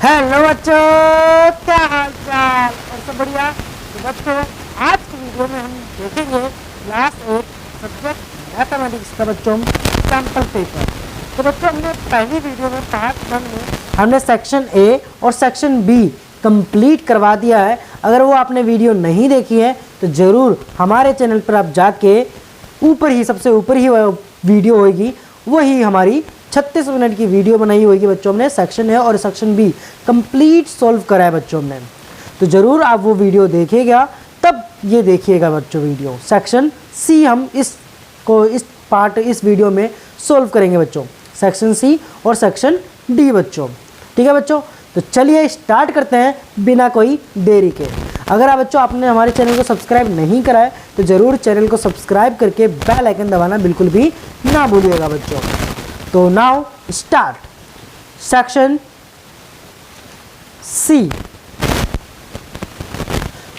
Hello बच्चों, क्या हाल चाल और सब बढ़िया। तो बच्चों आज की वीडियो में हम देखेंगे क्लास 8 सब्जेक्ट मैथमेटिक्स का बच्चों सैम्पल पेपर। तो बच्चों हमने पहली वीडियो में पार्ट 1 में हमने सेक्शन ए और सेक्शन बी कंप्लीट करवा दिया है। अगर वो आपने वीडियो नहीं देखी है तो ज़रूर हमारे चैनल पर आप जाके ऊपर ही सबसे ऊपर ही वीडियो होगी, वही हमारी 36 मिनट की वीडियो बनाई होगी बच्चों। हमने सेक्शन ए और सेक्शन बी कंप्लीट सॉल्व करा है बच्चों ने, तो ज़रूर आप वो वीडियो देखिएगा, तब ये देखिएगा बच्चों वीडियो। सेक्शन सी हम इस वीडियो में सॉल्व करेंगे बच्चों, सेक्शन सी और सेक्शन डी बच्चों। ठीक है बच्चों, तो चलिए स्टार्ट करते हैं बिना कोई देरी के। अगर आप बच्चों आपने हमारे चैनल को सब्सक्राइब नहीं करा है तो ज़रूर चैनल को सब्सक्राइब करके बेल आइकन दबाना बिल्कुल भी ना भूलिएगा बच्चों। तो नाउ स्टार्ट सेक्शन सी।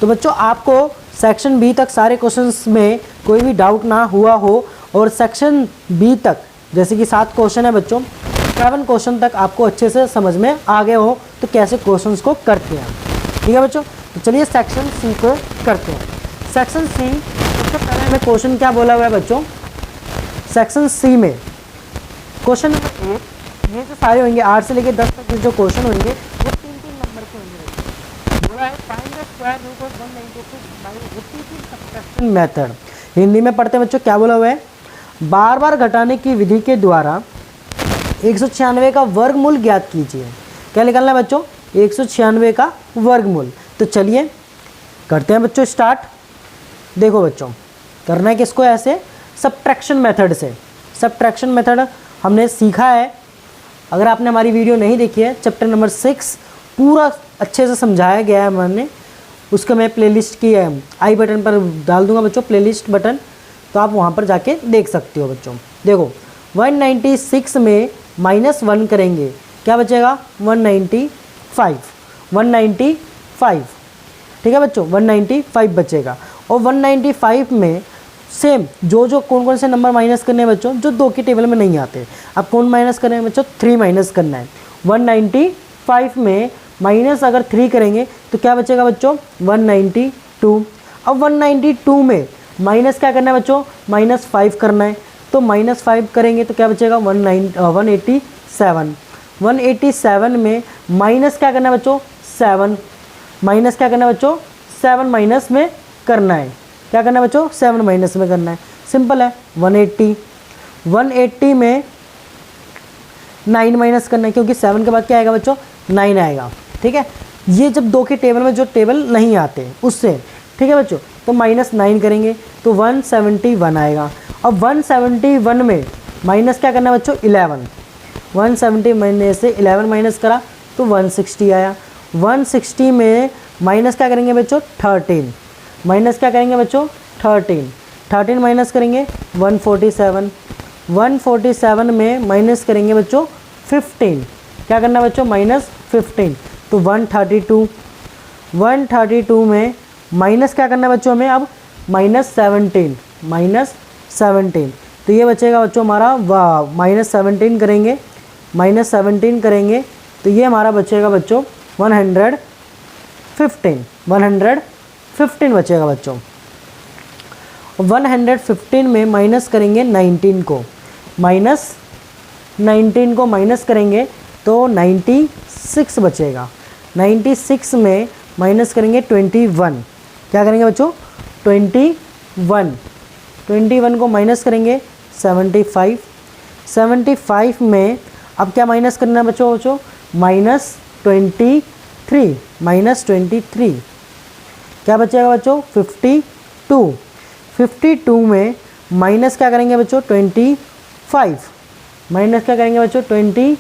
तो बच्चों आपको सेक्शन बी तक सारे क्वेश्चंस में कोई भी डाउट ना हुआ हो और सेक्शन बी तक जैसे कि 7 क्वेश्चन है बच्चों, 7 क्वेश्चन तक आपको अच्छे से समझ में आ गए हो तो कैसे क्वेश्चंस को करते हैं। ठीक है बच्चों, तो चलिए सेक्शन सी को करते हैं। सेक्शन सी सबसे पहले हमें क्वेश्चन क्या बोला हुआ है बच्चों, सेक्शन सी में क्वेश्चन नंबर 1, ये जो सारे होंगे 8 से लेकर 10 तक जो क्वेश्चन होंगे वो 3-3 नंबर के होंगे। बोला है find the square root of 196 by repeated subtraction method. Hindi में पढ़ते हैं बच्चों, क्या बोला हुआ है, बार बार घटाने की विधि के द्वारा 196 का वर्गमूल ज्ञात कीजिए। क्या निकालना है बच्चों, 196 का वर्गमूल। तो चलिए करते हैं बच्चों स्टार्ट। देखो बच्चों करना है किसको, ऐसे सब्ट्रैक्शन मेथड से। सब्ट्रैक्शन मेथड हमने सीखा है, अगर आपने हमारी वीडियो नहीं देखी है चैप्टर नंबर 6 पूरा अच्छे से समझाया गया है मैंने, उसका मैं प्लेलिस्ट की आई बटन पर डाल दूंगा बच्चों, प्लेलिस्ट बटन, तो आप वहाँ पर जाके देख सकते हो बच्चों। देखो 196 में -1 करेंगे, क्या बचेगा 195। ठीक है बच्चों, 195 बचेगा। और 195 में सेम जो कौन से नंबर माइनस करने हैं बच्चों, जो 2 की टेबल में नहीं आते। अब कौन माइनस करना है बच्चों, 3 माइनस करना है। 195 में माइनस अगर 3 करेंगे तो क्या बचेगा बच्चों, 192। अब 192 में माइनस क्या करना है बच्चों, -5 करना है। तो -5 करेंगे तो क्या बचेगा 187। 187 में माइनस क्या करना है बच्चों, 7। माइनस क्या करना है बच्चों, 7 माइनस में करना है। क्या करना है बच्चों, 7 माइनस में करना है, सिंपल है। 180 में 9 माइनस करना है, क्योंकि 7 के बाद क्या आएगा बच्चों, 9 आएगा। ठीक है, ये जब 2 के टेबल में जो टेबल नहीं आते उससे, ठीक है बच्चों, तो -9 करेंगे तो 171 आएगा। अब 171 में माइनस क्या करना है बच्चों, 11। 170 में से 11 माइनस करा तो 160 आया। 160 में माइनस क्या करेंगे बच्चों, 13। माइनस क्या करेंगे बच्चों, 13 माइनस करेंगे 147। 147 में माइनस करेंगे बच्चों 15। क्या करना है बच्चों, -15, तो 132। 132 में माइनस क्या करना है बच्चों हमें, अब -17। तो ये बचेगा बच्चों हमारा -17 करेंगे, -17 करेंगे तो ये हमारा बचेगा बच्चों 115 बचेगा बच्चों। 115 में माइनस करेंगे 19 को, -19 को माइनस करेंगे तो 96 बचेगा। 96 में माइनस करेंगे 21। क्या करेंगे बच्चों, 21 को माइनस करेंगे 75। 75 में अब क्या माइनस करना है बच्चों, -23। क्या बचेगा बच्चों, 52। 52 में माइनस क्या करेंगे बच्चों, 25। माइनस क्या करेंगे बच्चों, 25,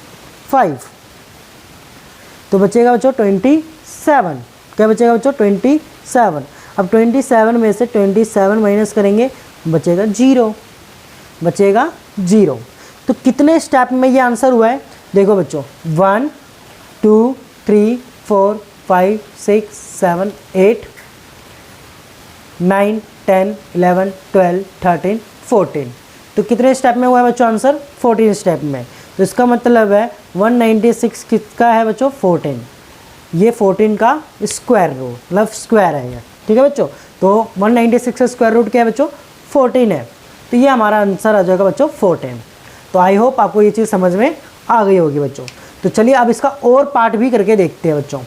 तो बचेगा बच्चों 27। क्या बचेगा बच्चों, 27। अब 27 में से 27 माइनस करेंगे, बचेगा 0। तो कितने स्टेप में ये आंसर हुआ है, देखो बच्चों 1 2 3 4 5 6 7 8 9 10 11 12 13 14। तो कितने स्टेप में हुआ है बच्चों आंसर, 14 स्टेप में। तो इसका मतलब है 196 किसका है बच्चों? 14। ये 14 का स्क्वायर रूट मतलब स्क्वायर है ये, ठीक है बच्चों। तो 196 का स्क्वायर रूट क्या है बच्चों? 14 है। तो ये हमारा आंसर आ जाएगा बच्चों 14। तो आई होप आपको ये चीज़ समझ में आ गई होगी बच्चों। तो चलिए अब इसका और पार्ट भी करके देखते हैं बच्चों।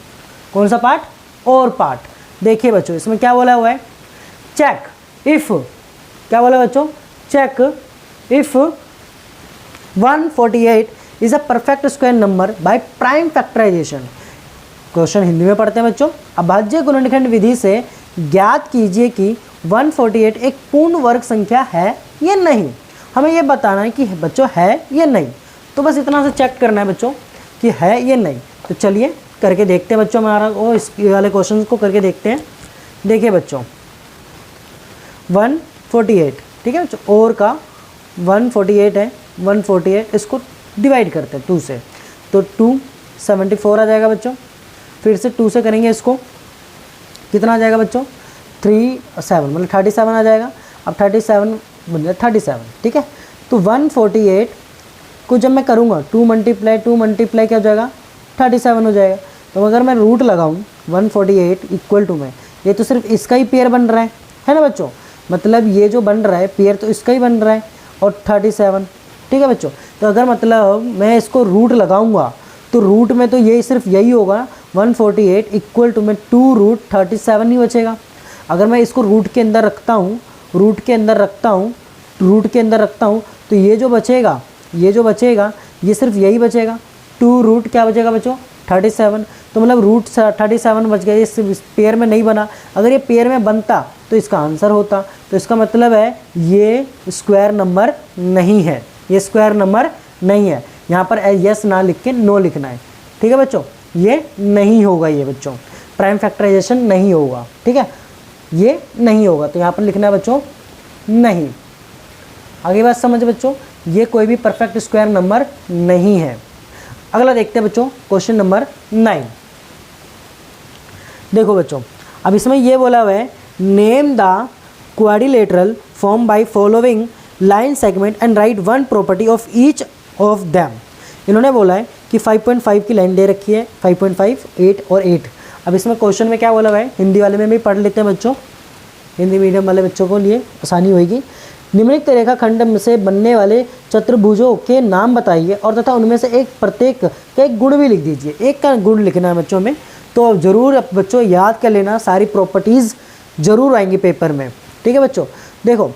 कौन सा पार्ट? और पार्ट। देखिए बच्चों इसमें क्या बोला हुआ है? चेक इफ़, क्या बोला बच्चों? Check if 148 is a perfect square number by prime factorisation. Question Hindi में पढ़ते हैं बच्चों। अभाज्य गुणनखंड विधि से ज्ञात कीजिए कि 148 एक पूर्ण वर्ग संख्या है या नहीं। हमें यह बताना है कि बच्चों है या नहीं। तो बस इतना से चेक करना है बच्चों कि है या नहीं। तो चलिए करके देखते हैं बच्चों, हमारा वो इस वाले क्वेश्चन को करके देखते हैं। देखिए बच्चों 148, ठीक है बच्चों, और का 148 है, 148 इसको डिवाइड करते हैं 2 से, तो 274 आ जाएगा बच्चों। फिर से 2 से करेंगे इसको, कितना आ जाएगा बच्चों? 37 मतलब 37 आ जाएगा। अब 37 बन जाए 37, ठीक है। तो 148 को जब मैं करूँगा 2 मल्टीप्लाई क्या हो जाएगा? 37 हो जाएगा। तो अगर मैं रूट लगाऊँ 148 इक्वल टू में, ये तो सिर्फ इसका ही पेयर बन रहा है ना बच्चों? मतलब ये जो बन रहा है पेयर तो इसका ही बन रहा है और 37, ठीक है बच्चों। तो अगर मतलब मैं इसको रूट लगाऊंगा तो रूट में तो ये सिर्फ यही होगा 148 इक्वल टू में 2√37 ही बचेगा। अगर मैं इसको रूट के अंदर रखता हूँ तो ये जो बचेगा ये सिर्फ यही बचेगा, 2 रूट क्या बचेगा बच्चों? 37। तो मतलब रूट 37 बच गया, इस पेयर में नहीं बना। अगर ये पेयर में बनता तो इसका आंसर होता। तो इसका मतलब है ये स्क्वायर नंबर नहीं है, ये स्क्वायर नंबर नहीं है। यहाँ पर यस ना लिख के नो लिखना है, ठीक है बच्चों। ये नहीं होगा, ये बच्चों प्राइम फैक्टराइजेशन नहीं होगा, ठीक है, ये नहीं होगा। तो यहाँ पर लिखना है बच्चों नहीं। आगे बात समझ बच्चों, ये कोई भी परफेक्ट स्क्वायर नंबर नहीं है। अगला देखते हैं बच्चों क्वेश्चन नंबर 9। देखो बच्चों अब इसमें ये बोला हुआ है name the quadrilateral form by following line segment and right one property of each of them. इन्होंने बोला है कि 5.5 की लाइन दे रखी है, 5.5, 8 और 8। अब इसमें क्वेश्चन में क्या बोला हुआ है, हिंदी वाले में भी पढ़ लेते हैं बच्चों, हिंदी मीडियम वाले बच्चों को लिए आसानी होगी। निम्नलिखित रेखाखंड से बनने वाले चतुर्भुजों के नाम बताइए और तथा उनमें से एक प्रत्येक का एक गुण भी लिख दीजिए। एक का गुण लिखना है बच्चों में। तो ज़रूर बच्चों याद कर लेना, सारी प्रॉपर्टीज़ ज़रूर आएंगी पेपर में, ठीक है बच्चों। देखो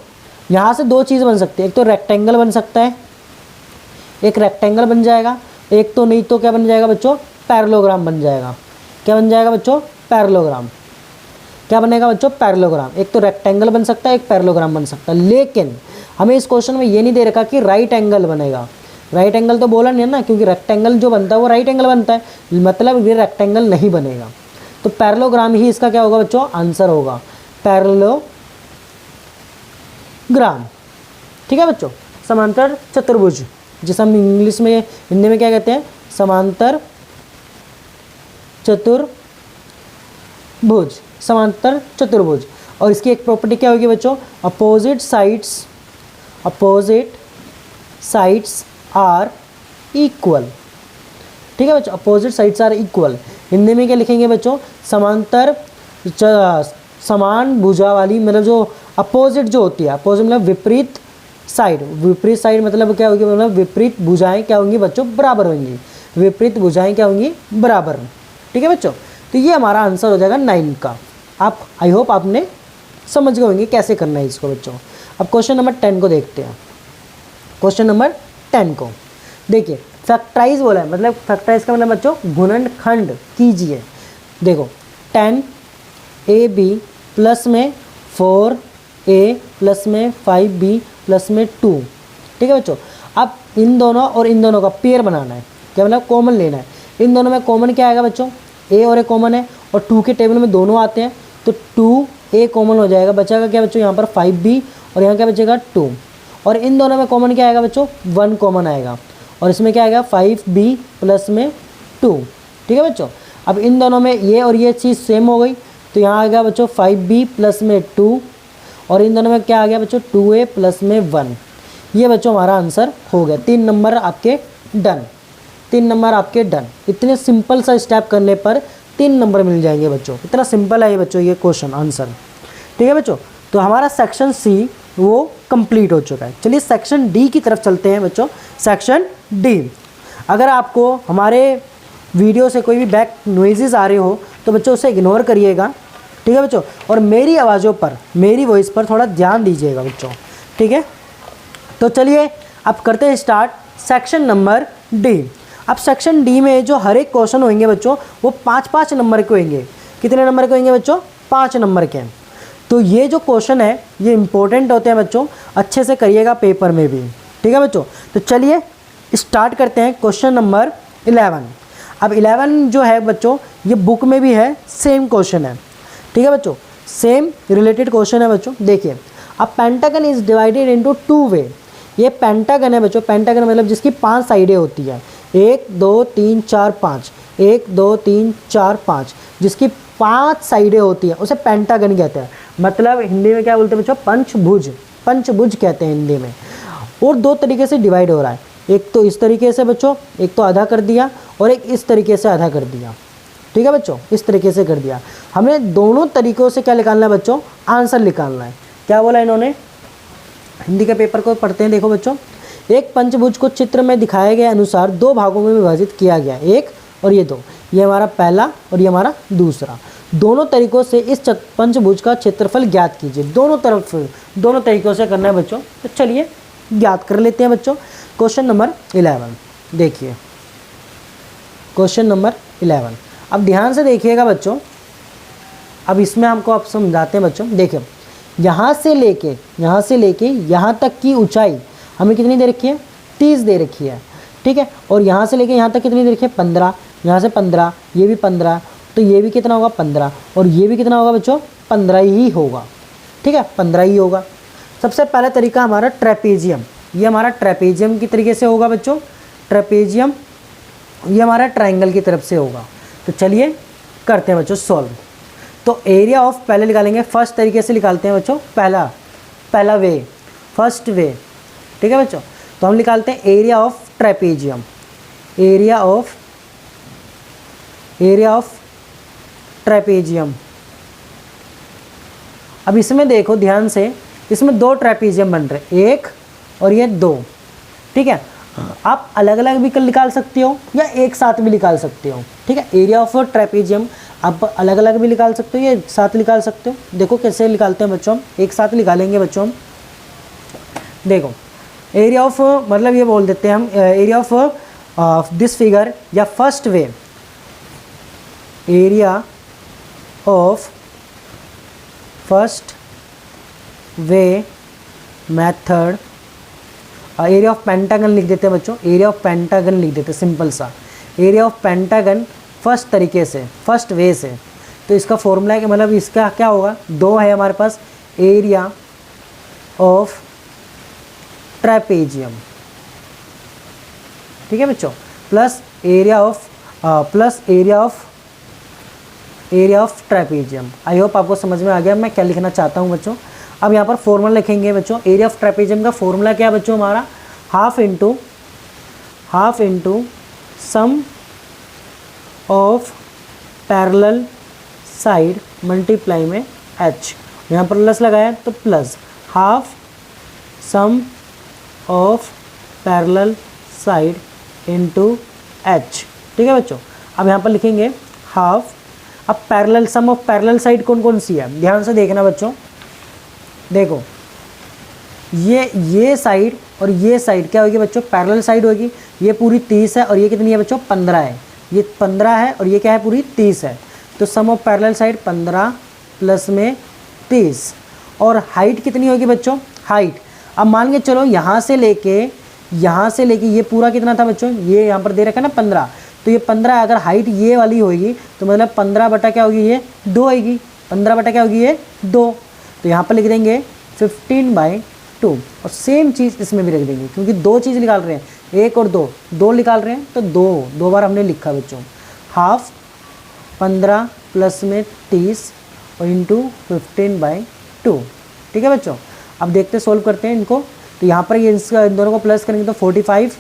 यहाँ से 2 चीज़ बन सकती है, एक तो रेक्टेंगल बन सकता है, एक रेक्टेंगल बन जाएगा, एक तो नहीं तो क्या बन जाएगा बच्चों? पैरेललोग्राम बन जाएगा। क्या बन जाएगा बच्चों? पैरेललोग्राम। क्या बनेगा बच्चों? पैरेललोग्राम। एक तो रेक्टेंगल बन सकता है, एक पैरेललोग्राम बन सकता है। लेकिन हमें इस क्वेश्चन में ये नहीं दे रखा कि राइट एंगल बनेगा। राइट एंगल तो बोला नहीं है ना, क्योंकि रेक्टेंगल जो बनता है वो राइट एंगल बनता है, मतलब ये रेक्टेंगल नहीं बनेगा। तो पैरेललोग्राम ही इसका क्या होगा बच्चों? आंसर होगा पैरेललोग्राम, ठीक है बच्चों। समांतर चतुर्भुज, जिसे हम इंग्लिश में हिंदी में क्या कहते हैं? समांतर चतुर्भुज, समांतर चतुर्भुज। और इसकी एक प्रॉपर्टी क्या होगी बच्चों? अपोजिट साइड्स आर इक्वल, ठीक है बच्चों, opposite sides are equal. Hindi में क्या लिखेंगे बच्चों? समांतर समान भुजा वाली, मतलब जो अपोजिट जो होती है, अपोजिट मतलब विपरीत साइड मतलब क्या होगी? मतलब विपरीत भुजाएं क्या होंगी बच्चों? बराबर होंगी। विपरीत भुजाएं क्या होंगी? बराबर, ठीक है बच्चों। तो ये हमारा आंसर हो जाएगा 9 का। आप आई होप आपने समझ गए होंगे कैसे करना है इसको बच्चों। अब क्वेश्चन नंबर 10 को देखते हैं। क्वेश्चन नंबर 10 को देखिए, फैक्टराइज बोला है, मतलब फैक्टराइज का मतलब बच्चों गुणनखंड कीजिए। देखो 10ab प्लस में 4a प्लस में 5b प्लस में 2, ठीक है बच्चों। अब इन दोनों और इन दोनों का पेयर बनाना है, क्या मतलब कॉमन लेना है। इन दोनों में कॉमन क्या आएगा बच्चों? a और a कॉमन है और 2 के टेबल में दोनों आते हैं, तो 2a कॉमन हो जाएगा। बचेगा क्या बच्चों? यहाँ पर 5b और यहाँ क्या बचेगा? 2। और इन दोनों में कॉमन क्या आएगा बच्चों? 1 कॉमन आएगा और इसमें क्या आएगा? 5b प्लस में 2, ठीक है बच्चों। अब इन दोनों में ये और ये चीज़ सेम हो गई, तो यहाँ आ गया बच्चों 5b प्लस में 2 और इन दोनों में क्या आ गया बच्चों? 2a प्लस में 1। ये बच्चों हमारा आंसर हो गया। 3 नंबर आपके डन, 3 नंबर आपके डन। इतने सिंपल सा स्टेप करने पर 3 नंबर मिल जाएंगे बच्चों। इतना सिंपल है ये बच्चों ये क्वेश्चन आंसर। ठीक है बच्चों, तो हमारा सेक्शन सी वो कंप्लीट हो चुका है। चलिए सेक्शन डी की तरफ चलते हैं बच्चों। सेक्शन डी, अगर आपको हमारे वीडियो से कोई भी बैक नॉइजेस आ रहे हो तो बच्चों उसे इग्नोर करिएगा। ठीक है बच्चों, और मेरी आवाज़ों पर, मेरी वॉइस पर थोड़ा ध्यान दीजिएगा बच्चों। ठीक है, तो चलिए अब करते हैं स्टार्ट सेक्शन नंबर डी। अब सेक्शन डी में जो हर एक क्वेश्चन होंगे बच्चों वो 5-5 नंबर के होंगे। कितने नंबर के होंगे बच्चों? 5 नंबर के। तो ये जो क्वेश्चन है ये इंपॉर्टेंट होते हैं बच्चों, अच्छे से करिएगा पेपर में भी। ठीक है बच्चों, तो चलिए स्टार्ट करते हैं क्वेश्चन नंबर 11। अब 11 जो है बच्चों ये बुक में भी है, सेम क्वेश्चन है। ठीक है बच्चों, सेम रिलेटेड क्वेश्चन है बच्चों। देखिए, अब पेंटागन इज डिवाइडेड इनटू 2 वे। ये पेंटागन है बच्चों, पेंटागन मतलब जिसकी 5 साइडें होती है, 1 2 3 4 5, 1 2 3 4 5, जिसकी 5 साइडें होती हैं उसे पेंटागन कहते हैं। मतलब हिंदी में क्या बोलते हैं बच्चों? पंचभुज, पंचभुज कहते हैं हिंदी में। और 2 तरीके से डिवाइड हो रहा है, एक तो इस तरीके से बच्चों, एक तो आधा कर दिया, और एक इस तरीके से आधा कर दिया। ठीक है बच्चों, इस तरीके से कर दिया। हमें दोनों तरीक़ों से क्या निकालना है बच्चों? आंसर निकालना है। क्या बोला इन्होंने? हिंदी के पेपर को पढ़ते हैं। देखो बच्चों, एक पंचभुज को चित्र में दिखाए गए अनुसार 2 भागों में विभाजित किया गया, 1 और ये 2। ये हमारा पहला और ये हमारा दूसरा। दोनों तरीक़ों से इस पंचभुज का क्षेत्रफल ज्ञात कीजिए। दोनों तरीक़ों से करना है बच्चों। तो चलिए ज्ञात कर लेते हैं बच्चों। क्वेश्चन नंबर 11 देखिए, क्वेश्चन नंबर 11। अब ध्यान से देखिएगा बच्चों। अब इसमें हमको आप समझाते हैं बच्चों। देखिए, यहाँ से लेके यहाँ तक की ऊंचाई हमें कितनी दे रखी है? 30 दे रखी है। ठीक है, और यहाँ से लेके यहाँ तक कितनी दे रखी है? 15। यहाँ से 15, ये भी 15, तो ये भी कितना होगा? 15, और ये भी कितना होगा बच्चों? 15 ही होगा। ठीक है, 15 ही होगा। सबसे पहला तरीका हमारा ट्रेपेजियम, ये हमारा ट्रेपेजियम की तरीके से होगा बच्चों। ट्रेपेजियम ये हमारा ट्रायंगल की तरफ से होगा। तो चलिए करते हैं बच्चों सॉल्व। तो एरिया ऑफ पहले निकालेंगे, फर्स्ट तरीके से निकालते हैं बच्चों। पहला वे, फर्स्ट वे। ठीक है बच्चों, तो हम निकालते हैं area of trapezium. Area of trapezium. अब इसमें देखो ध्यान से, इसमें 2 ट्रेपेजियम बन रहे, 1 और ये 2। ठीक है, आप अलग अलग भी निकाल सकते हो या एक साथ भी निकाल सकते हो। ठीक है, एरिया ऑफ ट्रेपेजियम आप अलग अलग भी निकाल सकते हो या एक साथ निकाल सकते हो। देखो कैसे निकालते हैं बच्चों, हम एक साथ निकालेंगे बच्चों हम। देखो, एरिया ऑफ मतलब ये बोल देते हैं हम, एरिया ऑफ दिस फिगर या first way, area of first way method, area of pentagon लिख देते हैं बच्चों। एरिया ऑफ पेंटागन लिख देते हैं, सिंपल सा। एरिया ऑफ पेंटागन फर्स्ट तरीके से, फर्स्ट वे से। तो इसका फॉर्मूला है कि मतलब इसका क्या होगा? 2 है हमारे पास, एरिया ऑफ ट्रेपेजियम। ठीक है बच्चों, plus area of trapezium. I hope आपको समझ में आ गया मैं क्या लिखना चाहता हूँ बच्चों। अब यहाँ पर फॉर्मूला लिखेंगे बच्चों। एरिया ऑफ ट्रेपेजियम का फॉर्मूला क्या है बच्चों? हमारा half into sum of parallel side multiply में h। यहाँ पर प्लस लगाया तो plus half sum of parallel side into h। ठीक है बच्चों, अब यहाँ पर लिखेंगे हाफ। अब parallel, sum of parallel side कौन कौन सी है? ध्यान से देखना बच्चों। देखो, ये साइड और ये साइड क्या होगी बच्चों? पैरेलल साइड होगी। ये पूरी 30 है और ये कितनी है बच्चों? 15 है। ये 15 है और ये क्या है? पूरी 30 है। तो सम ऑफ पैरेलल साइड 15 प्लस में 30। और हाइट कितनी होगी बच्चों? हाइट, अब मान के चलो यहाँ से लेके ये पूरा कितना था बच्चों? ये यहाँ पर दे रखा है ना 15, तो ये 15 अगर हाइट ये वाली होगी तो मतलब 15 बटा क्या होगी? ये 2 होगी। 15 बटा क्या होगी? ये 2। तो यहाँ पर लिख देंगे 15/2। और सेम चीज़ इसमें भी रख देंगे क्योंकि 2 चीज़ निकाल रहे हैं, 1 और 2 निकाल रहे हैं, तो 2 बार हमने लिखा बच्चों। हाफ 15 प्लस में 30 और इंटू 15/2। ठीक है बच्चों, अब देखते सोल्व करते हैं इनको। तो यहाँ पर ये इन दोनों को प्लस करेंगे तो 45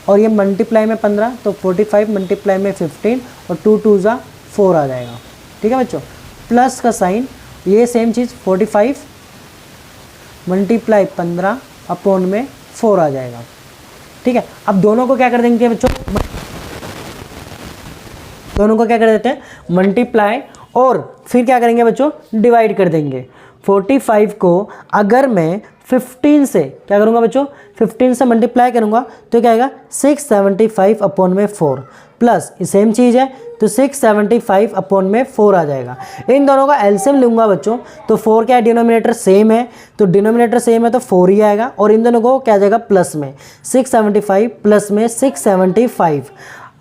और ये मल्टीप्लाई में 15, तो 45 मल्टीप्लाई में 15 और 2 2 जा 4 आ जाएगा। ठीक है बच्चों, प्लस का साइन, ये सेम चीज़ 45 मल्टीप्लाई 15 अपॉन में 4 आ जाएगा। ठीक है, अब दोनों को क्या कर देंगे बच्चों, दोनों को क्या कर देते हैं, मल्टीप्लाई, और फिर क्या करेंगे बच्चों, डिवाइड कर देंगे। 45 को अगर मैं 15 से क्या करूँगा बच्चों, 15 से मल्टीप्लाई करूँगा तो क्या आएगा 675 अपॉन में 4, प्लस सेम चीज़ है तो 675 अपॉन में 4 आ जाएगा। इन दोनों का एलसीएम लूँगा बच्चों, तो 4 क्या है, डिनोमिनेटर सेम है, तो डिनोमिनेटर सेम है तो 4 ही आएगा, और इन दोनों को क्या आ जाएगा प्लस में 675 प्लस में 675।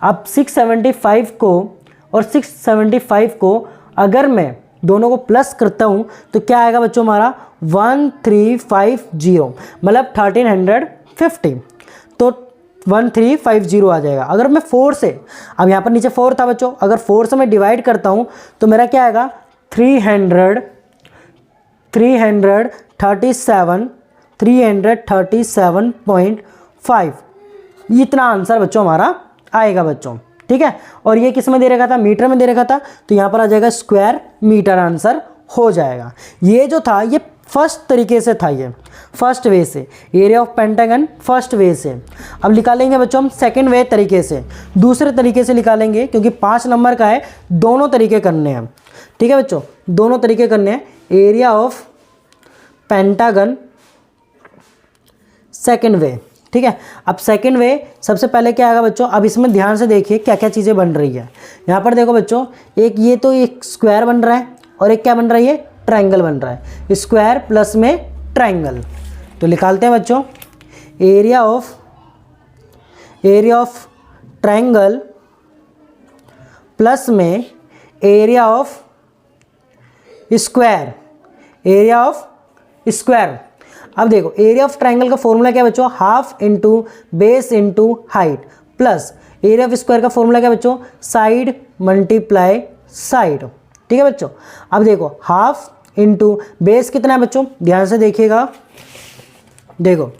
अब 675 को और 675 को अगर मैं दोनों को प्लस करता हूँ तो क्या आएगा बच्चों हमारा 1350, मतलब 1350, तो 1350 आ जाएगा। अगर मैं 4 से, अब यहाँ पर नीचे 4 था बच्चों, अगर 4 से मैं डिवाइड करता हूँ तो मेरा क्या आएगा 337.5, इतना आंसर बच्चों हमारा आएगा बच्चों। ठीक है, और ये किस में दे रखा था, मीटर में दे रखा था, तो यहाँ पर आ जाएगा स्क्वायर मीटर आंसर हो जाएगा। ये जो था ये फर्स्ट तरीके से था, ये फर्स्ट वे से, area of pentagon first way से। अब निकालेंगे बच्चों हम सेकंड वे तरीके से, दूसरे तरीके से निकालेंगे, क्योंकि 5 नंबर का है, दोनों तरीके करने हैं। ठीक है बच्चों, दोनों तरीके करने हैं। एरिया ऑफ पेंटागन सेकंड वे। ठीक है, अब सेकंड वे सबसे पहले क्या आएगा बच्चों, अब इसमें ध्यान से देखिए क्या क्या चीज़ें बन रही है। यहाँ पर देखो बच्चों, एक ये तो एक स्क्वायर बन रहा है और एक क्या बन रहा है, ये ट्रायंगल बन रहा है, स्क्वायर प्लस में ट्रायंगल। तो निकालते हैं बच्चों, एरिया ऑफ ट्रायंगल प्लस में एरिया ऑफ स्क्वायर, अब देखो एरिया ऑफ ट्रायंगल का फॉर्मूला क्या है बच्चों, half into base into height, plus area of square का फॉर्मूला क्या है बच्चों, साइड मल्टीप्लाई साइड। ठीक है बच्चों, अब देखो हाफ इंटू बेस कितना है बच्चों, ध्यान से देखिएगा, देखो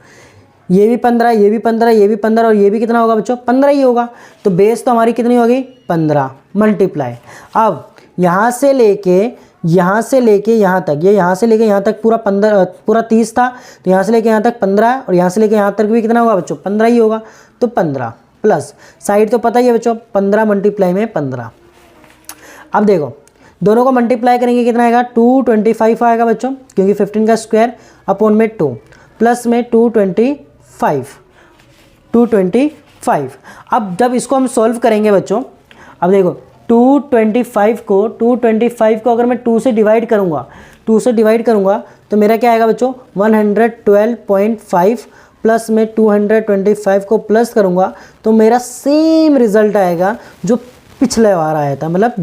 ये भी 15, ये भी 15, ये भी 15 और ये भी कितना होगा बच्चों, 15 ही होगा, तो बेस तो हमारी कितनी होगी 15 मल्टीप्लाई। अब यहाँ से लेके यहाँ तक, ये यहाँ से लेके यहाँ तक पूरा 30 था, तो यहाँ से लेके यहाँ तक 15 है, और यहाँ से लेके यहाँ तक भी कितना होगा बच्चों 15 ही होगा, तो 15 प्लस साइड तो पता ही है बच्चों 15 मल्टीप्लाई में 15। अब देखो दोनों को मल्टीप्लाई करेंगे कितना आएगा 225 आएगा बच्चों, क्योंकि 15 का स्क्वायर अपॉन में 2 प्लस में 225। अब जब इसको हम सॉल्व करेंगे बच्चों, अब देखो 225 को अगर मैं 2 से डिवाइड करूँगा तो मेरा क्या आएगा बच्चों 112.5 प्लस में 225 को प्लस करूँगा तो मेरा सेम रिजल्ट आएगा जो पिछले बार आया था, मतलब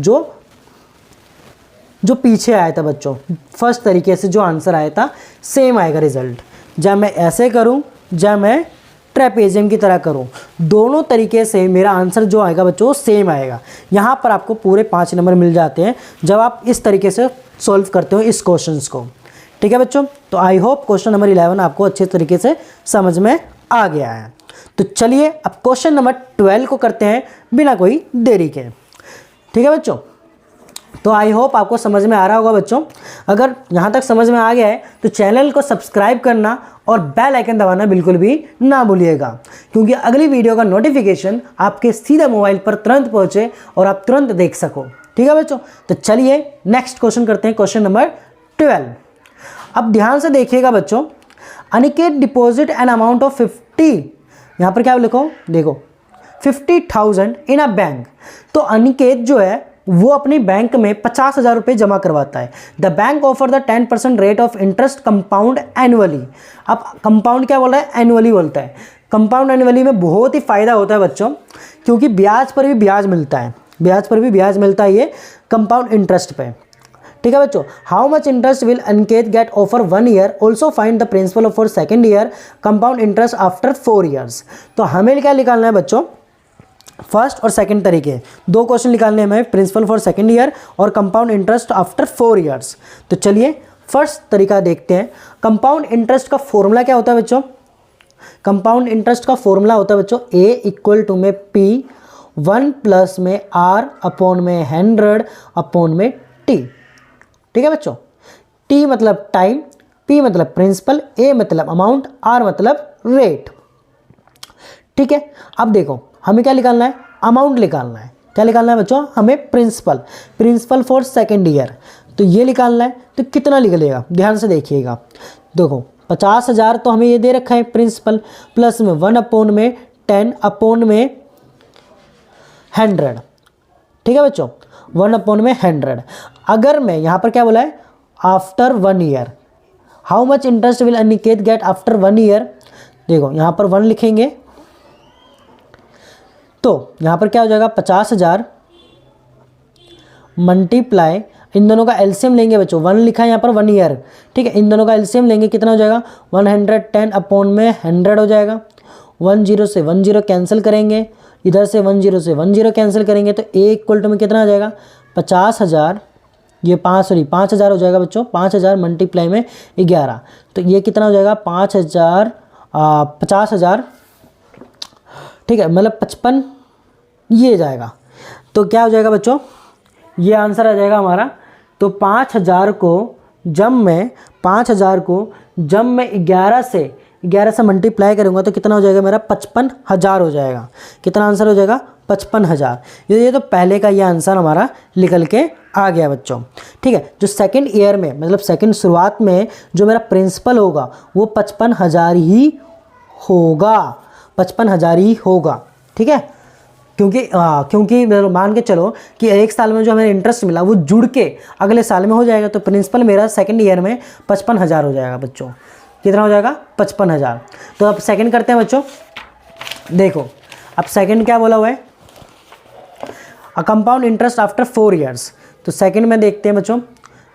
जो पीछे आया था बच्चों, फर्स्ट तरीके से जो आंसर आया था सेम आएगा रिजल्ट। जब मैं ऐसे करूँ, जब मैं ट्रेपेजियम की तरह करूँ, दोनों तरीके से मेरा आंसर जो आएगा बच्चों सेम आएगा। यहाँ पर आपको पूरे 5 नंबर मिल जाते हैं जब आप इस तरीके से सॉल्व करते हो इस क्वेश्चंस को। ठीक है बच्चों, तो आई होप क्वेश्चन नंबर 11 आपको अच्छे तरीके से समझ में आ गया है। तो चलिए अब क्वेश्चन नंबर 12 को करते हैं बिना कोई देरी के। ठीक है बच्चों, तो आई होप आपको समझ में आ रहा होगा बच्चों। अगर यहाँ तक समझ में आ गया है तो चैनल को सब्सक्राइब करना और बेल आइकन दबाना बिल्कुल भी ना भूलिएगा, क्योंकि अगली वीडियो का नोटिफिकेशन आपके सीधे मोबाइल पर तुरंत पहुँचे और आप तुरंत देख सको। ठीक है बच्चों, तो चलिए नेक्स्ट क्वेश्चन करते हैं, क्वेश्चन नंबर 12। अब ध्यान से देखिएगा बच्चों, Aniket deposit an amount of 50, यहाँ पर क्या लिखो, देखो 50,000 इन अ बैंक। तो अनिकेत जो है वो अपनी बैंक में 50,000 रुपये जमा करवाता है। The bank offer the 10% rate of interest compound annually. अब कंपाउंड क्या बोल रहा है, एनुअली बोलता है। कंपाउंड एनुअली में बहुत ही फ़ायदा होता है बच्चों, क्योंकि ब्याज पर भी ब्याज मिलता है, ये कंपाउंड इंटरेस्ट पे। ठीक है बच्चों, how much interest will Aniket get after 1 year, also find the principal for second year, compound interest after 4 years. तो हमें क्या निकालना है बच्चों, फर्स्ट और सेकंड तरीके, 2 क्वेश्चन निकालने हैं हमें, प्रिंसिपल फॉर सेकंड ईयर और कंपाउंड इंटरेस्ट आफ्टर 4 ईयर्स। तो चलिए फर्स्ट तरीका देखते हैं। कंपाउंड इंटरेस्ट का फॉर्मूला क्या होता है बच्चों, कंपाउंड इंटरेस्ट का फॉर्मूला होता है बच्चों A इक्वल टू में P 1 प्लस में R अपॉन में 100 अपॉन में T। ठीक है बच्चों, T मतलब टाइम, P मतलब प्रिंसिपल, A मतलब अमाउंट, R मतलब रेट। ठीक है, अब देखो हमें क्या निकालना है, अमाउंट निकालना है। क्या निकालना है बच्चों, हमें प्रिंसिपल फॉर सेकेंड ईयर, तो ये निकालना है। तो कितना निकलेगा, ध्यान से देखिएगा। देखो 50,000 तो हमें ये दे रखा है प्रिंसिपल, प्लस में 1 अपॉन में 10 अपॉन में 100। ठीक है बच्चों, 1 अपॉन में 100। अगर मैं यहाँ पर क्या बोला है, after 1 year how much interest will Aniket get after 1 year. देखो यहाँ पर 1 लिखेंगे तो यहाँ पर क्या हो जाएगा, 50,000 मल्टीप्लाई, इन दोनों का एलसीएम लेंगे बच्चों, 1 लिखा है यहाँ पर 1 ईयर। ठीक है, इन दोनों का एलसीएम लेंगे, कितना हो जाएगा 110 अपॉन में 100 हो जाएगा। 10 से 10 कैंसिल करेंगे, इधर से 10 कैंसिल करेंगे, तो A इक्वल टू में कितना आ जाएगा 50,000, ये 5,000 हो जाएगा बच्चों। 5,000 मल्टीप्लाई में 11, तो ये कितना हो जाएगा 50,000। ठीक है, मतलब 55 ये जाएगा, तो क्या हो जाएगा बच्चों, ये आंसर आ जाएगा हमारा। तो 5,000 को जब मैं 11 से मल्टीप्लाई करूँगा तो कितना हो जाएगा मेरा 55,000 हो जाएगा। कितना आंसर हो जाएगा 55,000। ये तो पहले का ये आंसर हमारा निकल के आ गया बच्चों। ठीक है, जो सेकंड ईयर में मतलब सेकंड शुरुआत में जो मेरा प्रिंसिपल होगा वो 55,000 ही होगा, 55,000 ही होगा। ठीक है, क्योंकि मान के चलो कि एक साल में जो हमें इंटरेस्ट मिला वो जुड़ के अगले साल में हो जाएगा, तो प्रिंसिपल मेरा सेकंड ईयर में 55,000 हो जाएगा बच्चों। कितना हो जाएगा 55,000। तो अब सेकंड करते हैं बच्चों। देखो अब सेकंड क्या बोला हुआ है, a compound interest after 4 years. तो सेकंड में देखते हैं बच्चों।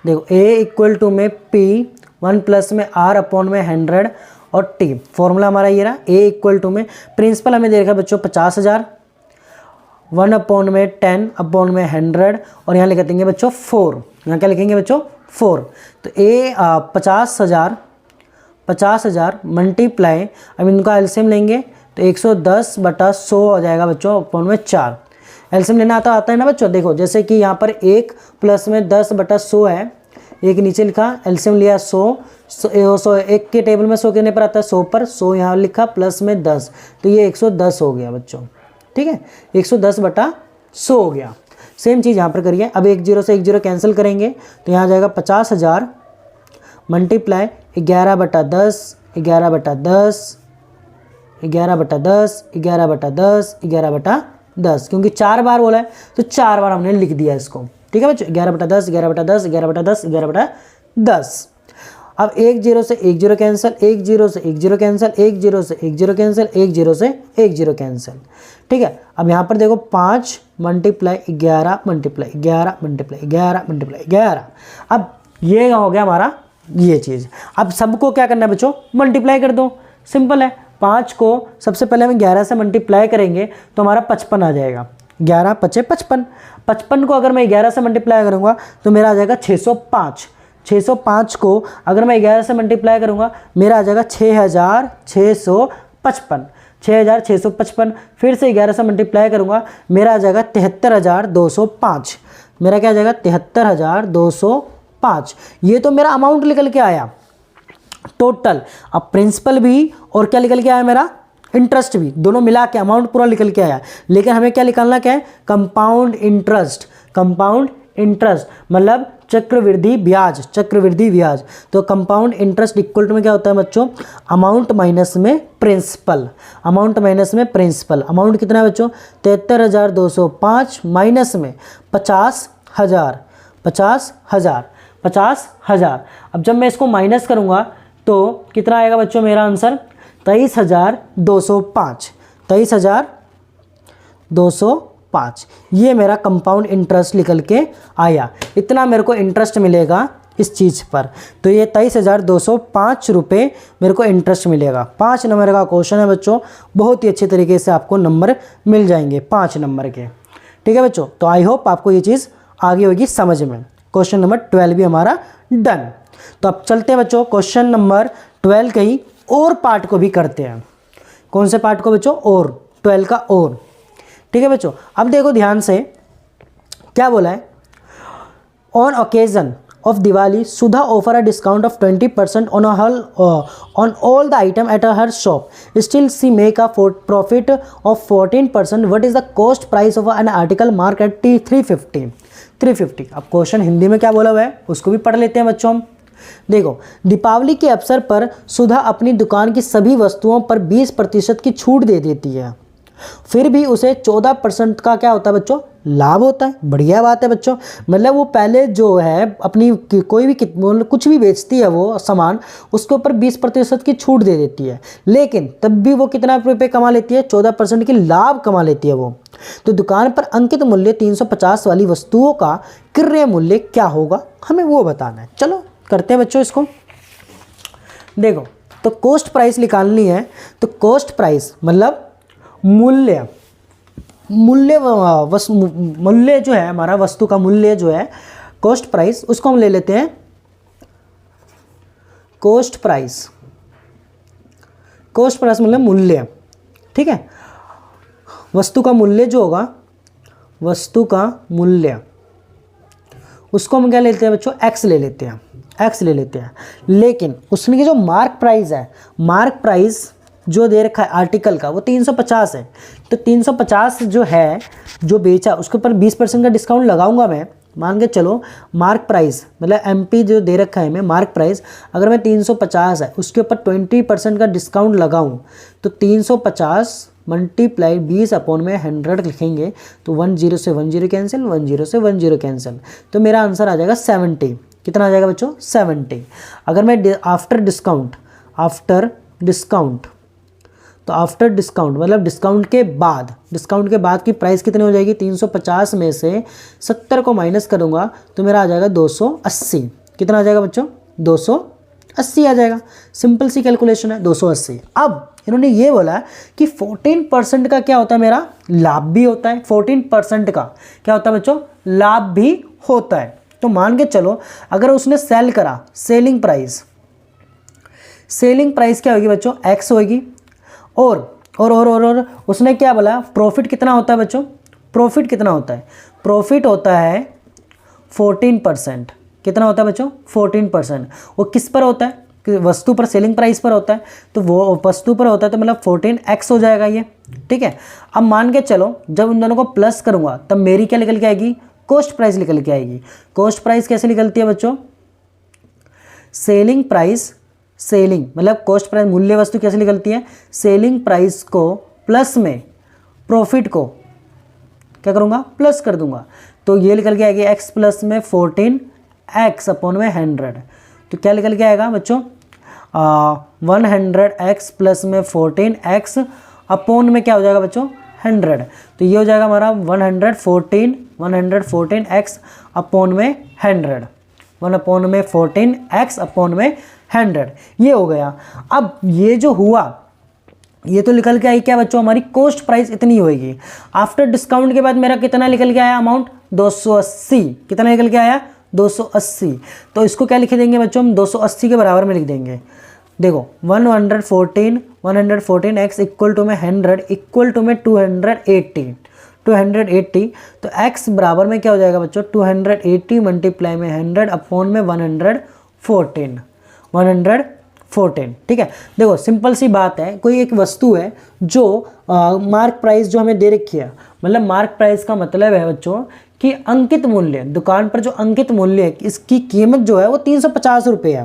देखो A इक्वल टू में P 1 प्लस में R अपॉन में 100 और T। फॉर्मूला हमारा ये रहा, A इक्वल टू में प्रिंसिपल हमें दे रखा है बच्चों 50,000, 1 अपॉन में 10 अपॉन में 100 और यहाँ लिख देंगे बच्चों 4। यहाँ क्या लिखेंगे बच्चों 4। तो A 50,000 मल्टीप्लाई, अब इनका एलसीएम लेंगे तो 110/100 हो जाएगा बच्चों अपॉन में 4। एलसीएम लेना आता है ना बच्चों। देखो जैसे कि यहाँ पर 1 प्लस में 10/100 है, एक नीचे लिखा, एलसीएम लिया 100, एक के टेबल में 100 कितने पर आता है 100 पर, 100 यहाँ लिखा प्लस में 10, तो ये 110 हो गया बच्चों। ठीक है, 110/100 हो गया। सेम चीज़ यहाँ पर करिए। अब 10 से 10 कैंसिल करेंगे तो यहाँ जाएगा 50,000 मल्टीप्लाई 11/10, 11/10, 11/10, 11/10, 11/10, क्योंकि 4 बार बोला है तो 4 बार हमने लिख दिया इसको। ठीक है बच्चों, 11/10, 11/10, 11/10, 11/10। अब 10 से 10 कैंसिल, 10 से 10 कैंसिल, 10 से 10 कैंसिल, 10 से 10 कैंसिल। ठीक है, अब यहाँ पर देखो 5 मल्टीप्लाई 11 मल्टीप्लाई 11 मल्टीप्लाई 11 मल्टीप्लाई 11। अब ये हो गया हमारा ये चीज़। अब सबको क्या करना है बच्चों, मल्टीप्लाई कर दो, सिंपल है। 5 को सबसे पहले हम 11 से मल्टीप्लाई करेंगे तो हमारा 55 आ जाएगा। 11 5 55, 55 को अगर मैं 11 से मल्टीप्लाई करूँगा तो मेरा आ जाएगा 605। 605 को अगर मैं 11 से मल्टीप्लाई करूँगा मेरा आ जाएगा 6,655। 6,655 फिर से 11 से मल्टीप्लाई करूँगा मेरा आ जाएगा 73,205। मेरा क्या आ जाएगा 73,205। ये तो मेरा अमाउंट निकल के आया टोटल। अब प्रिंसिपल भी और क्या निकल के आया मेरा इंटरेस्ट भी, दोनों मिला के अमाउंट पूरा निकल के आया। लेकिन हमें क्या निकालना क्या है, कंपाउंड इंटरेस्ट। कंपाउंड इंटरेस्ट मतलब चक्रवृद्धि ब्याज, चक्रवृद्धि ब्याज। तो कंपाउंड इंटरेस्ट इक्वल टू में क्या होता है बच्चों, अमाउंट माइनस में प्रिंसिपल। अमाउंट माइनस में प्रिंसिपल। अमाउंट कितना है बच्चों 73,205 माइनस में 50,000। 50,000 50,000। अब जब मैं इसको माइनस करूंगा तो कितना आएगा बच्चों मेरा आंसर 23,205। 23,205 ये मेरा कंपाउंड इंटरेस्ट निकल के आया। इतना मेरे को इंटरेस्ट मिलेगा इस चीज़ पर। तो ये 23,205 रुपये मेरे को इंटरेस्ट मिलेगा। 5 नंबर का क्वेश्चन है बच्चों, बहुत ही अच्छे तरीके से आपको नंबर मिल जाएंगे 5 नंबर के। ठीक है बच्चों, तो आई होप आपको ये चीज़ आगे होगी समझ में। क्वेश्चन नंबर 12 भी हमारा डन। तो अब चलते हैं बच्चों क्वेश्चन नंबर 12 के ही और पार्ट को भी करते हैं। कौन से पार्ट को बच्चों? और 12 का और। ठीक है बच्चों, अब देखो ध्यान से क्या बोला है, on occasion of Diwali, Sudha offer a discount of 20% on on all the item at her shop. Still, she make a profit of 14%. What is the cost price of an article marked at 350? 350। अब question Hindi में क्या बोला हुआ है उसको भी पढ़ लेते हैं बच्चों हम। देखो, दीपावली के अवसर पर सुधा अपनी दुकान की सभी वस्तुओं पर 20% की छूट दे देती है, फिर भी उसे 14% का क्या होता है बच्चों? लाभ होता है। बढ़िया बात है बच्चों, मतलब वो पहले जो है अपनी कोई भी कुछ भी बेचती है वो सामान, उसके ऊपर 20% की छूट दे देती है, लेकिन तब भी वो कितना रुपये कमा लेती है? 14% की लाभ कमा लेती है वो। तो दुकान पर अंकित मूल्य 350 वाली वस्तुओं का क्रय मूल्य क्या होगा, हमें वो बताना है। चलो करते हैं बच्चों इसको। देखो, तो कॉस्ट प्राइस निकालनी है, तो कॉस्ट प्राइस मतलब मूल्य, मूल्य जो है हमारा, वस्तु का मूल्य जो है, कॉस्ट प्राइस, उसको हम ले लेते हैं कॉस्ट प्राइस। कॉस्ट प्राइस मतलब मूल्य। ठीक है, वस्तु का मूल्य जो होगा, वस्तु का मूल्य, उसको हम क्या लेते हैं बच्चों? एक्स ले लेते हैं, एक्स ले लेते हैं। लेकिन उसमें की जो मार्क प्राइस है, मार्क प्राइस जो दे रखा है आर्टिकल का, वो 350 है। तो 350 जो है, जो बेचा, उसके ऊपर 20% का डिस्काउंट लगाऊंगा मैं। मान के चलो मार्क प्राइस मतलब एमपी जो दे रखा है मैं, मार्क प्राइस अगर मैं 350 है, उसके ऊपर 20% का डिस्काउंट लगाऊं, तो 350 मल्टीप्लाई 20/100 लिखेंगे, तो 10 से 10 कैंसिल, 10 से 10 कैंसिल, तो मेरा आंसर आ जाएगा 70। कितना आ जाएगा बच्चों? 70। अगर मैं आफ्टर डिस्काउंट, आफ्टर डिस्काउंट, तो आफ्टर डिस्काउंट मतलब डिस्काउंट के बाद, डिस्काउंट के बाद की प्राइस कितनी हो जाएगी? 350 में से 70 को माइनस करूंगा तो मेरा आ जाएगा 280। कितना आ जाएगा बच्चों? 280 आ जाएगा। सिंपल सी कैलकुलेशन है, 280। अब इन्होंने ये बोला कि 14% का क्या होता है? मेरा लाभ भी होता है। 14% का क्या होता है बच्चों? लाभ भी होता है। तो मान के चलो अगर उसने सेल करा, सेलिंग प्राइस, सेलिंग प्राइस क्या होगी बच्चों? एक्स होगी। और उसने क्या बोला? प्रॉफिट कितना होता है बच्चों? प्रॉफिट कितना होता है? प्रॉफिट होता है 14%। कितना होता है बच्चों? 14%। वो किस पर होता है? वस्तु पर, सेलिंग प्राइस पर होता है। तो वो वस्तु पर होता है तो मतलब 14x हो जाएगा ये। ठीक है, अब मान के चलो जब उन दोनों को प्लस करूंगा तब मेरी क्या निकल के आएगी? कॉस्ट प्राइस निकल के आएगी। कॉस्ट प्राइस कैसे निकलती है बच्चों? सेलिंग प्राइस, सेलिंग मतलब कॉस्ट प्राइस, मूल्य वस्तु कैसे निकलती है? सेलिंग प्राइस को प्लस में प्रॉफिट को क्या करूंगा? प्लस कर दूंगा, तो ये निकल के आएगी x प्लस में 14x/100। तो क्या निकल के आएगा बच्चों? 100x प्लस में 14x अपॉन में क्या हो जाएगा बच्चों? 100। तो ये हो जाएगा हमारा 114x अपॉन में 100, 1 में 14x अपॉन में 100, ये हो गया। अब ये जो हुआ, ये तो निकल के आई क्या बच्चों? हमारी कॉस्ट प्राइस इतनी होगी। आफ्टर डिस्काउंट के बाद मेरा कितना निकल के आया अमाउंट? 280। कितना निकल के आया? 280। तो इसको क्या लिख देंगे बच्चों हम? 280 के बराबर में लिख देंगे। देखो 114x इक्वल टू में 100 इक्वल टू में 280, 280। तो x बराबर में क्या हो जाएगा बच्चों? 280 मल्टीप्लाई में 100 अपॉन में 114, 114। ठीक है, देखो सिंपल सी बात है, कोई एक वस्तु है जो मार्क प्राइस जो हमें दे रखी है, मतलब मार्क प्राइस का मतलब है बच्चों कि अंकित मूल्य, दुकान पर जो अंकित मूल्य है इसकी कीमत जो है वो 350 रुपये है।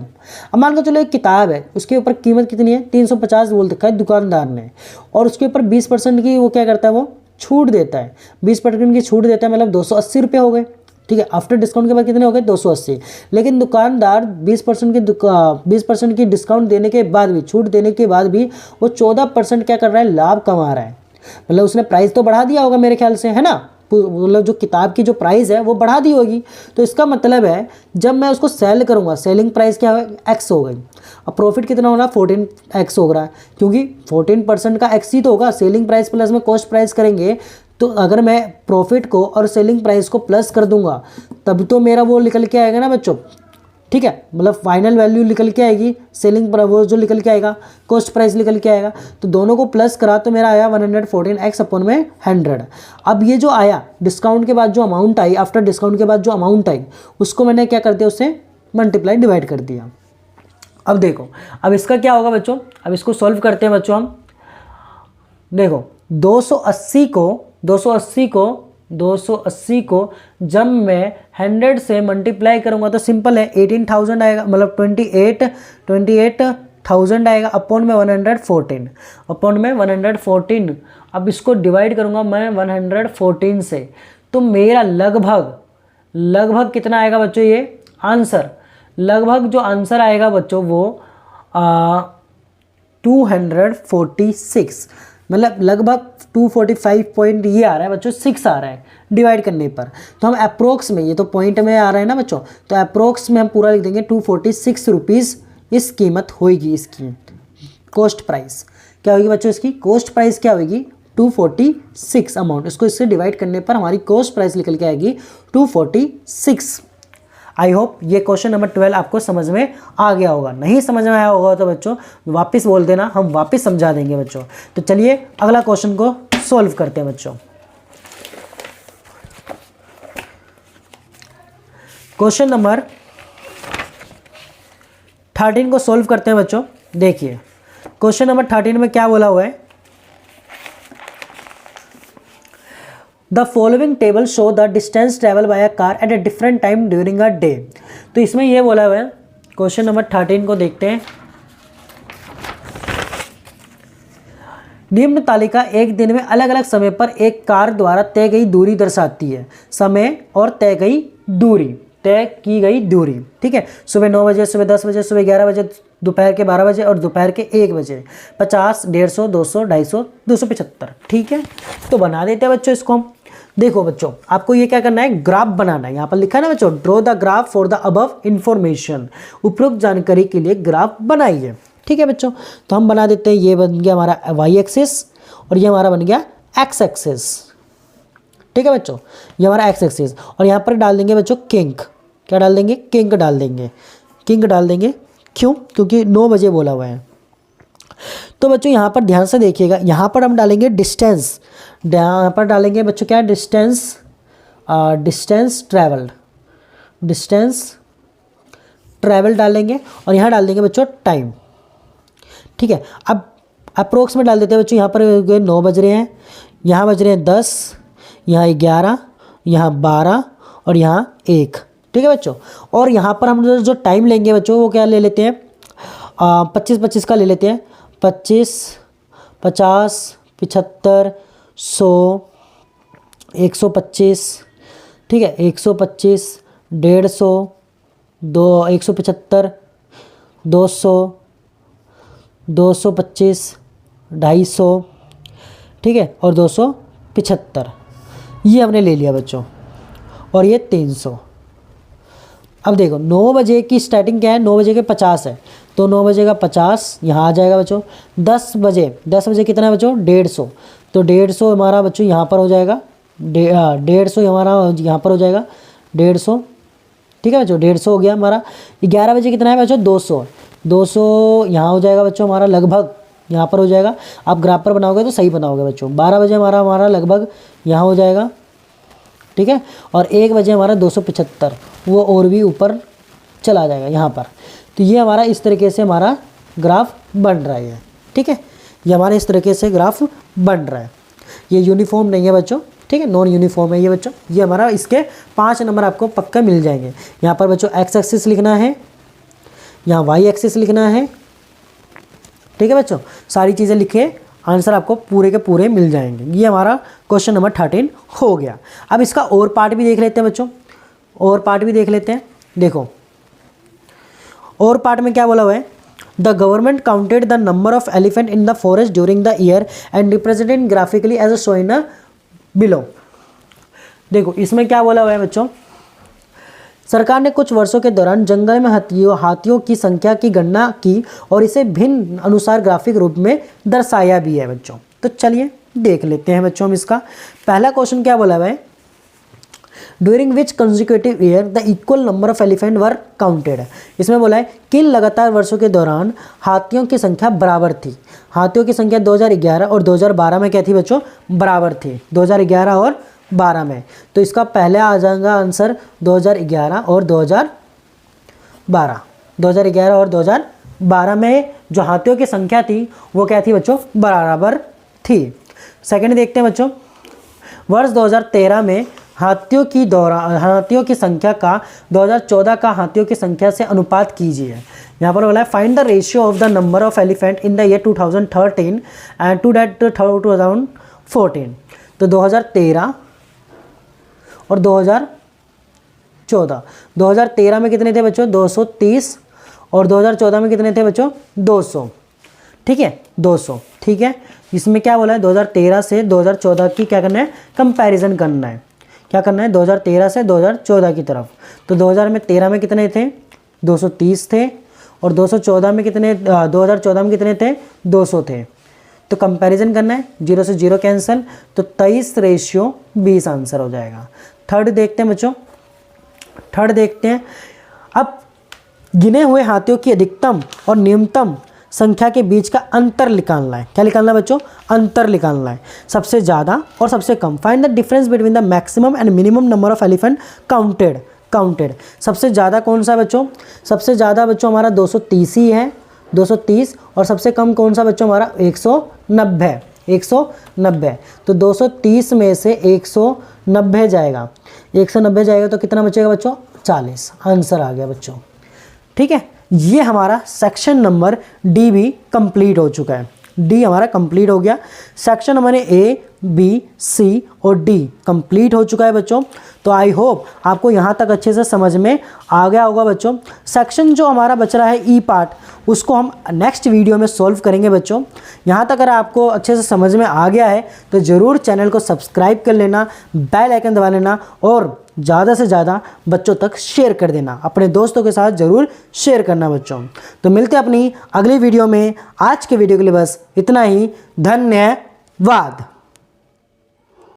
अब मान लो चलो एक किताब है, उसके ऊपर कीमत कितनी है? 350 बोल रखा है दुकानदार ने, और उसके ऊपर 20% की वो क्या करता है? वो छूट देता है। 20% की छूट देता है, मतलब 280 रुपये हो गए। ठीक है, आफ्टर डिस्काउंट के बाद कितने हो गए? 280। लेकिन दुकानदार 20% की डिस्काउंट देने के बाद भी, छूट देने के बाद भी वो 14% क्या कर रहा है? लाभ कमा रहा है। मतलब उसने प्राइस तो बढ़ा दिया होगा मेरे ख्याल से, है ना? मतलब जो किताब की जो प्राइस है वो बढ़ा दी होगी। तो इसका मतलब है जब मैं उसको सेल करूंगा, सेलिंग प्राइस क्या है? एक्स हो गई। अब प्रॉफिट कितना हो रहा है? 14x हो रहा है, क्योंकि 14% का एक्स ही तो होगा। सेलिंग प्राइस प्लस में कॉस्ट प्राइस करेंगे, तो अगर मैं प्रॉफिट को और सेलिंग प्राइस को प्लस कर दूंगा तब तो मेरा वो निकल के आएगा ना बच्चों, ठीक है, मतलब फाइनल वैल्यू निकल के आएगी, सेलिंग वो जो निकल के आएगा, कॉस्ट प्राइस निकल के आएगा। तो दोनों को प्लस करा तो मेरा आया 114x अपॉन में 100। अब ये जो आया डिस्काउंट के बाद जो अमाउंट आई, आफ्टर डिस्काउंट के बाद जो अमाउंट आई, उसको मैंने क्या कर दिया, उससे मल्टीप्लाई डिवाइड कर दिया। अब देखो, अब इसका क्या होगा बच्चों, अब इसको सॉल्व करते हैं बच्चों हम। देखो 280 को जब मैं 100 से मल्टीप्लाई करूंगा तो सिंपल है, 18,000 आएगा, मतलब 28,000 आएगा अपॉन में 114, अपॉन में 114। अब इसको डिवाइड करूंगा मैं 114 से, तो मेरा लगभग कितना आएगा बच्चों, ये आंसर, लगभग जो आंसर आएगा बच्चों वो 246, मतलब लगभग 245 पॉइंट ये आ रहा है बच्चों, 6 आ रहा है डिवाइड करने पर। तो हम अप्रोक्स में, ये तो पॉइंट में आ रहा है ना बच्चों, तो अप्रोक्स में हम पूरा लिख देंगे 246 रुपीज़ इस कीमत होगी। इसकी कॉस्ट प्राइस क्या होगी बच्चों, इसकी कॉस्ट प्राइस क्या होगी 246 अमाउंट। इसको इससे डिवाइड करने पर हमारी कॉस्ट प्राइस निकल के आएगी 246। आई होप ये क्वेश्चन नंबर 12 आपको समझ में आ गया होगा। नहीं समझ में आया होगा तो बच्चों वापस बोल देना, हम वापस समझा देंगे बच्चों। तो चलिए अगला क्वेश्चन को सॉल्व करते हैं बच्चों। क्वेश्चन नंबर 13 को सॉल्व करते हैं बच्चों। देखिए क्वेश्चन नंबर 13 में क्या बोला हुआ है, the following table show the distance travel by a car at a different time during a day. तो इसमें ये बोला हुआ है, क्वेश्चन नंबर 13 को देखते हैं। निम्न तालिका एक दिन में अलग अलग समय पर एक कार द्वारा तय गई दूरी दर्शाती है। समय और तय की गई दूरी, ठीक है। सुबह 9 बजे, सुबह 10 बजे, सुबह 11 बजे, दोपहर के 12 बजे और दोपहर के 1 बजे। 50, 150, 200, 250, 275, ठीक है। तो बना देते हैं बच्चों इसको हम। देखो बच्चों आपको ये क्या करना है, ग्राफ बनाना है। यहाँ पर लिखा है ना बच्चों, draw the graph for the above information. उपरोक्त जानकारी के लिए ग्राफ बनाइए, ठीक है बच्चों। तो हम बना देते हैं, ये बन गया हमारा वाई एक्सिस और ये हमारा बन गया एक्स एक्सिस, ठीक है बच्चों। ये हमारा एक्स एक्सिस और यहाँ पर डाल देंगे बच्चों किंक, क्या डाल देंगे, किंक डाल देंगे। किंक डाल देंगे क्यों, क्योंकि 9 बजे बोला हुआ है। तो बच्चों यहाँ पर ध्यान से देखिएगा, यहाँ पर हम डालेंगे डिस्टेंस, यहाँ पर डालेंगे बच्चों क्या, डिस्टेंस ट्रैवल डालेंगे और यहाँ डाल देंगे बच्चों टाइम, ठीक है। अब अप्रोक्स में डाल देते हैं बच्चों, यहाँ पर 9 बज रहे हैं, यहाँ बज रहे हैं 10, यहाँ 11, यहाँ 12 और यहाँ 1, ठीक है बच्चों। और यहाँ पर हम जो टाइम लेंगे बच्चों वो क्या ले लेते हैं, 25 का ले लेते हैं। 25, 50, 75, 100, 125, ठीक है, 125, 150, 175, 200, 225, 250, ठीक है, और 275 ये हमने ले लिया बच्चों। और ये 300। अब देखो 9 बजे की स्टार्टिंग क्या है, 9 बजे के 50 है, तो 9 बजे का 50 यहाँ आ जाएगा बच्चों। 10 बजे कितना है बच्चों, 150, तो 150 हमारा बच्चों यहाँ पर हो जाएगा, 150 हमारा यहाँ पर हो जाएगा 150, ठीक है बच्चों, 150 हो गया हमारा। 11 बजे कितना है बच्चों, 200 यहाँ हो जाएगा बच्चों हमारा, लगभग यहाँ पर हो जाएगा। आप ग्राफ पर बनाओगे तो सही बनाओगे बच्चों। 12 बजे हमारा लगभग यहाँ हो जाएगा, ठीक है। और 1 बजे हमारा 275, वो और भी ऊपर चला जाएगा यहाँ पर। तो ये हमारा इस तरीके से हमारा ग्राफ बन रहा है, ठीक है। ये हमारा इस तरीके से ग्राफ बन रहा है। ये यूनिफॉर्म नहीं है बच्चों, ठीक है, नॉन यूनिफॉर्म है ये बच्चों। ये हमारा इसके 5 नंबर आपको पक्का मिल जाएंगे। यहाँ पर बच्चों एक्स एक्सिस लिखना है, यहाँ वाई एक्सिस लिखना है, ठीक है बच्चों। सारी चीज़ें लिखे, आंसर आपको पूरे के पूरे मिल जाएंगे। ये हमारा क्वेश्चन नंबर 13 हो गया। अब इसका और पार्ट भी देख लेते हैं बच्चों, और पार्ट भी देख लेते हैं। देखो और पार्ट में क्या बोला हुआ है, the government counted the number of elephant in the forest during the year and represented graphically as a show in below. देखो इसमें क्या बोला हुआ है बच्चों, सरकार ने कुछ वर्षों के दौरान जंगल में हाथियों की संख्या की गणना की और इसे भिन्न अनुसार ग्राफिक रूप में दर्शाया भी है बच्चों। तो चलिए देख लेते हैं बच्चों हम इसका। पहला क्वेश्चन क्या बोला हुआ है, during which consecutive year the equal number of elephant were counted. इसमें बोला है किन लगातार वर्षों के दौरान हाथियों की संख्या बराबर थी। हाथियों की संख्या 2011 और 2012 में क्या थी बच्चों, बराबर थी, 2011 और 12 में। तो इसका पहले आ जाएगा आंसर 2011 और 2012। 2011 और 2012 में जो हाथियों की संख्या थी वो क्या थी बच्चों, बराबर थी। सेकंड देखते हैं बच्चों, वर्ष 2013 में हाथियों की संख्या का 2014 का हाथियों की संख्या से अनुपात कीजिए। यहाँ पर बोला है find the ratio of the number of elephant in the year 2013 and to date 2014। तो 2013 और 2014, 2013 में कितने थे बच्चों, 230, और 2014 में कितने थे बच्चों, 200। ठीक है, 200। ठीक है, इसमें क्या बोला है, 2013 से 2014 की क्या करना है, कंपैरिजन करना है। क्या करना है, 2013 से 2014 की तरफ। तो 2013 में कितने थे, 230 थे, और 2014 में कितने 2014 में कितने थे, 200 थे। तो कंपैरिजन करना है, 0 से 0 कैंसिल, तो 23:20 आंसर हो जाएगा। थर्ड देखते हैं बच्चों, थर्ड देखते हैं। अब गिने हुए हाथियों की अधिकतम और न्यूनतम संख्या के बीच का अंतर निकालना है। क्या निकालना है बच्चों, अंतर निकालना है, सबसे ज़्यादा और सबसे कम। Find the difference between the maximum and minimum number of elephant counted. सबसे ज़्यादा कौन सा है बच्चों, सबसे ज़्यादा बच्चों हमारा 230 ही है, 230, और सबसे कम कौन सा बच्चों हमारा 190। तो 230 में से 190 जाएगा, 190 जाएगा तो कितना बचेगा बच्चों, 40। आंसर आ गया बच्चों। ठीक है, ये हमारा सेक्शन नंबर डी भी कंप्लीट हो चुका है। डी हमारा कंप्लीट हो गया। सेक्शन हमारे ए, बी, सी और डी कंप्लीट हो चुका है बच्चों। तो आई होप आपको यहाँ तक अच्छे से समझ में आ गया होगा बच्चों। सेक्शन जो हमारा बच रहा है ई पार्ट, उसको हम नेक्स्ट वीडियो में सॉल्व करेंगे बच्चों। यहाँ तक अगर आपको अच्छे से समझ में आ गया है तो ज़रूर चैनल को सब्सक्राइब कर लेना, बेल आइकन दबा लेना, और ज़्यादा से ज़्यादा बच्चों तक शेयर कर देना। अपने दोस्तों के साथ ज़रूर शेयर करना बच्चों। तो मिलते हैं अपनी अगली वीडियो में। आज के वीडियो के लिए बस इतना ही। धन्यवाद।